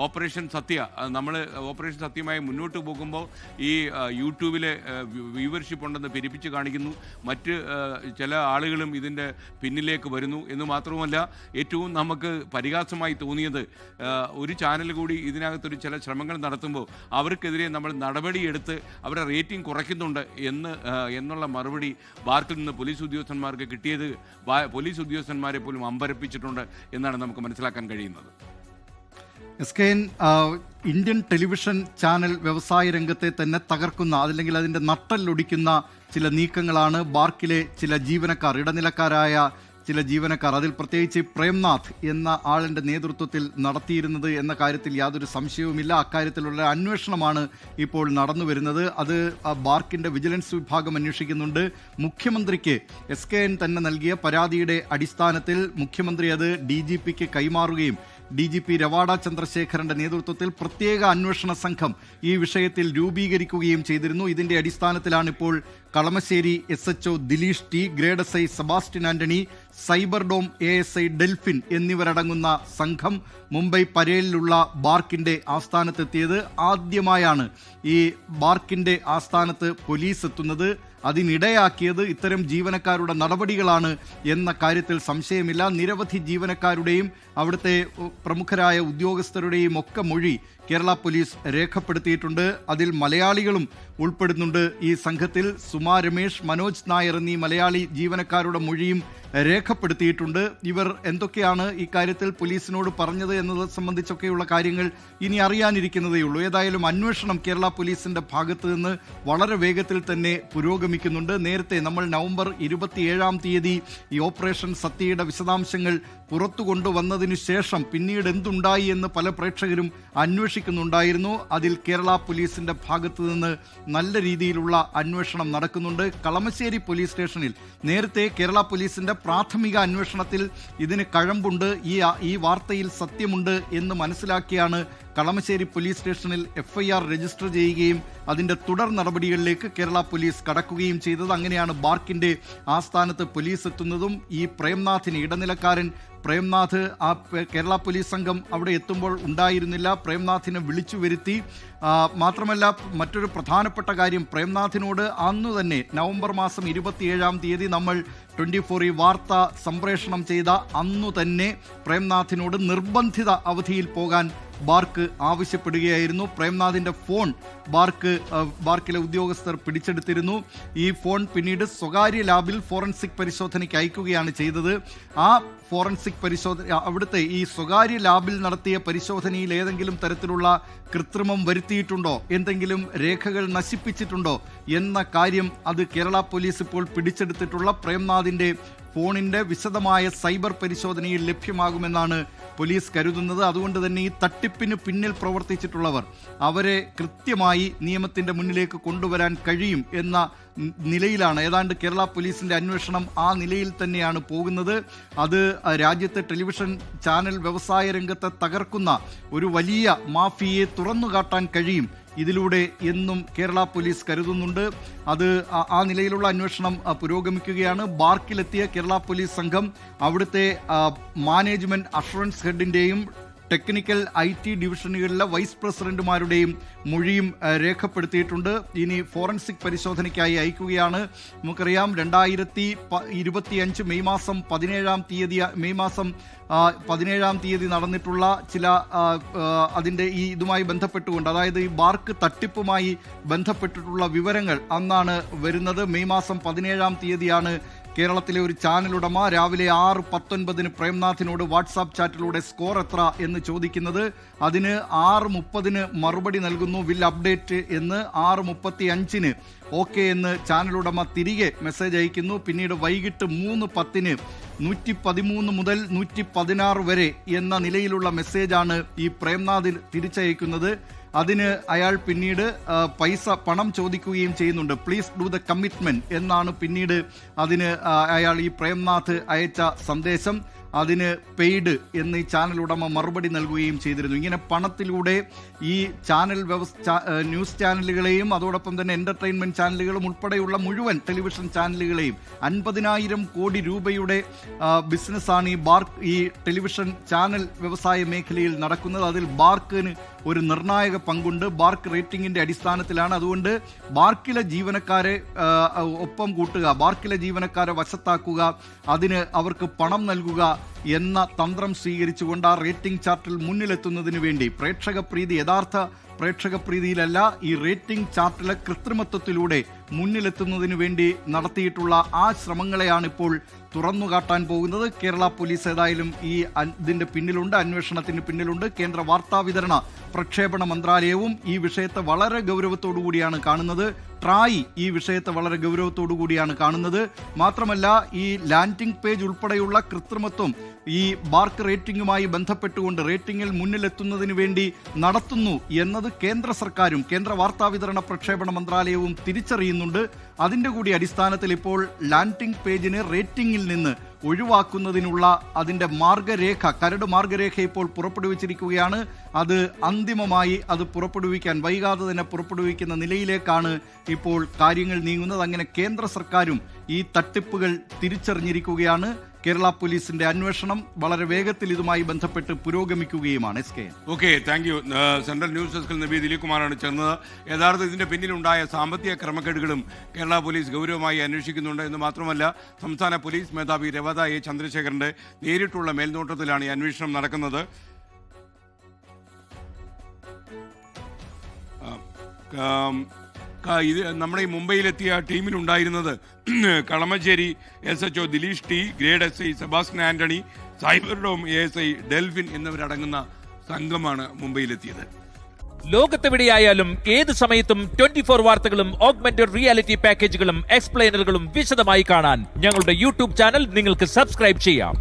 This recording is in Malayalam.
ഓപ്പറേഷൻ സത്യ നമ്മൾ ഓപ്പറേഷൻ സത്യമായി മുന്നോട്ട് പോകുമ്പോൾ ഈ യൂട്യൂബിൽ വ്യൂവർഷിപ്പ് ഉണ്ടെന്ന് പെരുപ്പിച്ച് കാണിക്കുന്നു. മറ്റ് ചില ആളുകളും ഇതിൻ്റെ പിന്നിലേക്ക് വരുന്നു എന്ന് മാത്രവുമല്ല, ഏറ്റവും നമുക്ക് പരിഹാസമായി തോന്നിയത് ഒരു ചാനൽ കൂടി ഇതിനകത്തൊരു ചില ശ്രമങ്ങൾ നടത്തുമ്പോൾ അവർക്കെതിരെ നമ്മൾ നടപടിയെടുത്ത് അവരുടെ റേറ്റിംഗ് കുറയ്ക്കുന്നുണ്ട് എന്നുള്ള മറുപടി ബാർക്കിൽ നിന്ന് പോലീസ് ഉദ്യോഗസ്ഥന്മാർക്ക് കിട്ടിയത് പോലീസ് ഉദ്യോഗസ്ഥന്മാരെ പോലും അമ്പരപ്പിച്ചിട്ടുണ്ട് എന്നാണ് നമുക്ക് മനസ്സിലാക്കാൻ കഴിയുന്നത്. SKN ഇന്ത്യൻ ടെലിവിഷൻ ചാനൽ വ്യവസായ രംഗത്തെ തന്നെ തകർക്കുന്ന, അല്ലെങ്കിൽ അതിൻ്റെ നട്ടലൊടിക്കുന്ന ചില നീക്കങ്ങളാണ് ബാർക്കിലെ ചില ജീവനക്കാർ, ഇടനിലക്കാരായ ചില ജീവനക്കാർ, അതിൽ പ്രത്യേകിച്ച് പ്രേംനാഥ് എന്ന ആളിൻ്റെ നേതൃത്വത്തിൽ നടത്തിയിരുന്നത് എന്ന കാര്യത്തിൽ യാതൊരു സംശയവുമില്ല. അക്കാര്യത്തിലുള്ള അന്വേഷണമാണ് ഇപ്പോൾ നടന്നു വരുന്നത്. അത് ബാർക്കിൻ്റെ വിജിലൻസ് വിഭാഗം അന്വേഷിക്കുന്നുണ്ട്. മുഖ്യമന്ത്രിക്ക് SKN തന്നെ നൽകിയ പരാതിയുടെ അടിസ്ഥാനത്തിൽ മുഖ്യമന്ത്രി അത് DGPക്ക് കൈമാറുകയും DGP രവാഡ ചന്ദ്രശേഖരന്റെ നേതൃത്വത്തിൽ പ്രത്യേക അന്വേഷണ സംഘം ഈ വിഷയത്തിൽ രൂപീകരിക്കുകയും ചെയ്തിരുന്നു. ഇതിന്റെ അടിസ്ഥാനത്തിലാണ് ഇപ്പോൾ Kalamassery SHO Dileesh T, grade SI Sebastian Antony, cyber dome ASI Delphin എന്നിവരടങ്ങുന്ന സംഘം മുംബൈ പരേലിലുള്ള ബാർക്കിന്റെ ആസ്ഥാനത്തെത്തിയത്. ആദ്യമായാണ് ഈ ബാർക്കിന്റെ ആസ്ഥാനത്ത് പോലീസ് എത്തുന്നത്. അതിനിടയാക്കിയത് ഇത്തരം ജീവനക്കാരുടെ നടപടികളാണ് എന്ന കാര്യത്തിൽ സംശയമില്ല. നിരവധി ജീവനക്കാരുടെയും അവിടുത്തെ പ്രമുഖരായ ഉദ്യോഗസ്ഥരുടെയും ഒക്കെ മൊഴി കേരള പോലീസ് രേഖപ്പെടുത്തിയിട്ടുണ്ട്. അതിൽ മലയാളികളും ഉൾപ്പെടുന്നുണ്ട്. ഈ സംഘത്തിൽ സുമാ രമേഷ്, മനോജ് നായർ എന്നീ മലയാളി ജീവനക്കാരുടെ മൊഴിയും രേഖപ്പെടുത്തിയിട്ടുണ്ട്. ഇവർ എന്തൊക്കെയാണ് ഈ കാര്യത്തിൽ പോലീസിനോട് പറഞ്ഞത് എന്നത് സംബന്ധിച്ചൊക്കെയുള്ള കാര്യങ്ങൾ ഇനി അറിയാനിരിക്കുന്നതേയുള്ളൂ. ഏതായാലും അന്വേഷണം കേരള പോലീസിന്റെ ഭാഗത്ത് നിന്ന് വളരെ വേഗത്തിൽ തന്നെ പുരോഗമിക്കുന്നുണ്ട്. നേരത്തെ നമ്മൾ നവംബർ 27 ഈ ഓപ്പറേഷൻ സത്യയുടെ വിശദാംശങ്ങൾ പുറത്തു കൊണ്ടുവന്നതിനു ശേഷം പിന്നീട് എന്തുണ്ടായി എന്ന് പല പ്രേക്ഷകരും അന്വേഷിക്കുന്നുണ്ടായിരുന്നു. അതിൽ കേരള പോലീസിന്റെ ഭാഗത്ത് നിന്ന് നല്ല രീതിയിലുള്ള അന്വേഷണം നടക്കുന്നുണ്ട്. കളമശ്ശേരി പോലീസ് സ്റ്റേഷനിൽ നേരത്തെ കേരള പോലീസിന്റെ പ്രാഥമിക അന്വേഷണത്തിൽ ഇതിന് കഴമ്പുണ്ട്, ഈ വാർത്തയിൽ സത്യമുണ്ട് എന്ന് മനസ്സിലാക്കിയാണ് കളമശ്ശേരി പോലീസ് സ്റ്റേഷനിൽ FIR രജിസ്റ്റർ ചെയ്യുകയും അതിൻ്റെ തുടർ നടപടികളിലേക്ക് കേരള പോലീസ് കടക്കുകയും ചെയ്തത്. അങ്ങനെയാണ് ബാർക്കിൻ്റെ ആസ്ഥാനത്ത് പോലീസ് എത്തുന്നതും ഈ പ്രേംനാഥിന്, ഇടനിലക്കാരൻ പ്രേംനാഥ്, ആ കേരള പോലീസ് സംഘം അവിടെ എത്തുമ്പോൾ ഉണ്ടായിരുന്നില്ല. പ്രേംനാഥിനെ വിളിച്ചു വരുത്തി. മാത്രമല്ല, മറ്റൊരു പ്രധാനപ്പെട്ട കാര്യം, പ്രേംനാഥിനോട് അന്നു തന്നെ നവംബർ മാസം 27 നമ്മൾ 24 ഈ വാർത്ത സംപ്രേഷണം ചെയ്ത അന്നു തന്നെ പ്രേംനാഥിനോട് നിർബന്ധിത അവധിയിൽ പോകാൻ ബാർക്ക് ആവശ്യപ്പെടുകയായിരുന്നു. പ്രേംനാഥിന്റെ ഫോൺ ബാർക്കിലെ ഉദ്യോഗസ്ഥർ പിടിച്ചെടുത്തിരുന്നു. ഈ ഫോൺ പിന്നീട് സ്വകാര്യ ലാബിൽ ഫോറൻസിക് പരിശോധനയ്ക്ക് അയക്കുകയാണ് ചെയ്തത്. ആ ഫോറൻസിക് പരിശോധന, അവിടുത്തെ ഈ സ്വകാര്യ ലാബിൽ നടത്തിയ പരിശോധനയിൽ ഏതെങ്കിലും തരത്തിലുള്ള കൃത്രിമം വരുത്തിയിട്ടുണ്ടോ, എന്തെങ്കിലും രേഖകൾ നശിപ്പിച്ചിട്ടുണ്ടോ എന്ന കാര്യം അത് കേരള പോലീസ് ഇപ്പോൾ പിടിച്ചെടുത്തിട്ടുള്ള പ്രേംനാഥിന്റെ ഫോണിന്റെ വിശദമായ സൈബർ പരിശോധനയിൽ ലഭ്യമാകുമെന്നാണ് പോലീസ് കരുതുന്നത്. അതുകൊണ്ട് തന്നെ ഈ തട്ടിപ്പിന് പിന്നിൽ പ്രവർത്തിച്ചിട്ടുള്ളവർ, അവരെ കൃത്യമായി നിയമത്തിന്റെ മുന്നിലേക്ക് കൊണ്ടുവരാൻ കഴിയും എന്ന നിലയിലാണ് ഏതാണ്ട് കേരള പോലീസിന്റെ അന്വേഷണം. ആ നിലയിൽ തന്നെയാണ് പോകുന്നത്. അത് രാജ്യത്തെ ടെലിവിഷൻ ചാനൽ വ്യവസായ രംഗത്തെ തകർക്കുന്ന ഒരു വലിയ മാഫിയയെ തുറന്നു കാട്ടാൻ കഴിയും ഇതിലൂടെ എന്നും കേരള പോലീസ് കരുതുന്നുണ്ട്. അത് ആ നിലയിലുള്ള അന്വേഷണം പുരോഗമിക്കുകയാണ്. ബാർക്കിലെത്തിയ കേരള പോലീസ് സംഘം അവിടുത്തെ മാനേജ്മെന്റ് അഷുറൻസ് ഹെഡിന്റെയും ടെക്നിക്കൽ IT ഡിവിഷനുകളിലെ വൈസ് പ്രസിഡന്റുമാരുടെയും മൊഴിയും രേഖപ്പെടുത്തിയിട്ടുണ്ട്. ഇനി ഫോറൻസിക് പരിശോധനയ്ക്കായി അയക്കുകയാണ്. നമുക്കറിയാം 2025 മെയ് മാസം 17 നടന്നിട്ടുള്ള ചില അതിൻ്റെ ഇതുമായി ബന്ധപ്പെട്ടുകൊണ്ട്, അതായത് ഈ ബാർക്ക് തട്ടിപ്പുമായി ബന്ധപ്പെട്ടിട്ടുള്ള വിവരങ്ങൾ അന്നാണ് വരുന്നത്. മെയ് മാസം 17 കേരളത്തിലെ ഒരു ചാനൽ ഉടമ രാവിലെ 6:19 പ്രേംനാഥിനോട് വാട്സാപ്പ് ചാറ്റിലൂടെ സ്കോർ എത്ര എന്ന് ചോദിക്കുന്നത്. അതിന് 6:30 മറുപടി നൽകുന്നു, വിൽ അപ്ഡേറ്റ് എന്ന്. 6:35 ഓക്കെ എന്ന് ചാനൽ ഉടമ തിരികെ മെസ്സേജ് അയക്കുന്നു. പിന്നീട് വൈകിട്ട് 3:10 113 മുതൽ 116 വരെ എന്ന നിലയിലുള്ള മെസ്സേജാണ് ഈ പ്രേംനാഥിൽ തിരിച്ചയക്കുന്നത്. അതിന് അയാൾ പിന്നീട് പണം ചോദിക്കുകയും ചെയ്യുന്നുണ്ട്. പ്ലീസ് ഡു ദ കമ്മിറ്റ്മെന്റ് എന്നാണ് പിന്നീട് അതിന് അയാൾ ഈ പ്രേംനാഥ് അയച്ച സന്ദേശം. അതിന് പെയ്ഡ് എന്ന് ഈ ചാനൽ ഉടമ മറുപടി നൽകുകയും ചെയ്തിരുന്നു. ഇങ്ങനെ പണത്തിലൂടെ ഈ ചാനൽ ന്യൂസ് ചാനലുകളെയും അതോടൊപ്പം തന്നെ എന്റർടൈൻമെന്റ് ചാനലുകളും ഉൾപ്പെടെയുള്ള മുഴുവൻ ടെലിവിഷൻ ചാനലുകളെയും 50,000 കോടി രൂപയുടെ ബിസിനസ്സാണ് ഈ ടെലിവിഷൻ ചാനൽ വ്യവസായ മേഖലയിൽ നടക്കുന്നത്. അതിൽ ബാർക്കിന് ഒരു നിർണായക പങ്കുണ്ട്. ബാർക്ക് റേറ്റിംഗിന്റെ അടിസ്ഥാനത്തിലാണ്. അതുകൊണ്ട് ബാർക്കിലെ ജീവനക്കാരെ ഒപ്പം കൂട്ടുക, ബാർക്കിലെ ജീവനക്കാരെ വശത്താക്കുക, അതിന് അവർക്ക് പണം നൽകുക എന്ന തന്ത്രം സ്വീകരിച്ചുകൊണ്ട് ആ റേറ്റിംഗ് ചാർട്ടിൽ മുന്നിലെത്തുന്നതിന് വേണ്ടി യഥാർത്ഥ പ്രേക്ഷക പ്രീതിയിലല്ല, ഈ റേറ്റിംഗ് ചാർട്ടിലെ കൃത്രിമത്വത്തിലൂടെ മുന്നിലെത്തുന്നതിന് വേണ്ടി നടത്തിയിട്ടുള്ള ആ ശ്രമങ്ങളെയാണ് ഇപ്പോൾ തുറന്നുകാട്ടാൻ പോകുന്നത്. കേരള പോലീസ് ഏതായാലും ഇതിന്റെ പിന്നിലുണ്ട്, അന്വേഷണത്തിന് പിന്നിലുണ്ട്. കേന്ദ്ര വാർത്താവിതരണ പ്രക്ഷേപണ മന്ത്രാലയവും ഈ വിഷയത്തെ വളരെ ഗൗരവത്തോടു കൂടിയാണ് കാണുന്നത്. ട്രായ് ഈ വിഷയത്തെ വളരെ ഗൗരവത്തോടു കൂടിയാണ് കാണുന്നത്. മാത്രമല്ല, ഈ ലാൻഡിംഗ് പേജ് ഉൾപ്പെടെയുള്ള കൃത്രിമത്വം ഈ ബാർക്ക് റേറ്റിംഗുമായി ബന്ധപ്പെട്ടുകൊണ്ട് റേറ്റിംഗിൽ മുന്നിലെത്തുന്നതിന് വേണ്ടി നടത്തുന്നു എന്നത് കേന്ദ്ര സർക്കാരും കേന്ദ്ര വാർത്താവിതരണ പ്രക്ഷേപണ മന്ത്രാലയവും തിരിച്ചറിയുന്നുണ്ട്. അതിന്റെ കൂടി അടിസ്ഥാനത്തിൽ ഇപ്പോൾ ലാൻഡിംഗ് പേജിന് റേറ്റിംഗിൽ നിന്ന് ഒഴിവാക്കുന്നതിനുള്ള അതിന്റെ കരട് മാർഗരേഖ ഇപ്പോൾ പുറപ്പെടുവിച്ചിരിക്കുകയാണ്. അത് അന്തിമമായി പുറപ്പെടുവിക്കാൻ വൈകാതെ തന്നെ പുറപ്പെടുവിക്കുന്ന നിലയിലേക്കാണ് ഇപ്പോൾ കാര്യങ്ങൾ നീങ്ങുന്നത്. അങ്ങനെ കേന്ദ്ര സർക്കാരും ഈ തട്ടിപ്പുകൾ തിരിച്ചറിഞ്ഞിരിക്കുകയാണ്. കേരള പോലീസിന്റെ അന്വേഷണം വളരെ വേഗത്തിൽ ഇതുമായി ബന്ധപ്പെട്ട് പുരോഗമിക്കുകയുമാണ്. Okay, thank you. Central news ഡെസ്കിൽ നബി ദിലീപ് കുമാറാണ് ചേർന്നത്. യഥാർത്ഥ ഇതിന്റെ പിന്നിലുണ്ടായ സാമ്പത്തിക ക്രമക്കേടുകളും കേരള പോലീസ് ഗൗരവമായി അന്വേഷിക്കുന്നുണ്ട് എന്ന് മാത്രമല്ല, സംസ്ഥാന പോലീസ് മേധാവി രവത എ ചന്ദ്രശേഖരന്റെ നേരിട്ടുള്ള മേൽനോട്ടത്തിലാണ് ഈ അന്വേഷണം നടക്കുന്നത്. ഇത് നമ്മുടെ ഈ മുംബൈയിലെത്തിയ ടീമിലുണ്ടായിരുന്നത് Kalamassery SHO Dileesh T, grade SI Sebastian Antony, cyber dome ASI Delphin എന്നിവരടങ്ങുന്ന സംഘമാണ് മുംബൈയിലെത്തിയത്. ലോകത്തെവിടെയായാലും ഏത് സമയത്തും 24 വാർത്തകളും ഓഗ്മെന്റഡ് റിയാലിറ്റി പാക്കേജുകളും എക്സ്പ്ലെയിനറുകളും വിശദമായി കാണാൻ ഞങ്ങളുടെ യൂട്യൂബ് ചാനൽ നിങ്ങൾക്ക് സബ്സ്ക്രൈബ് ചെയ്യാം.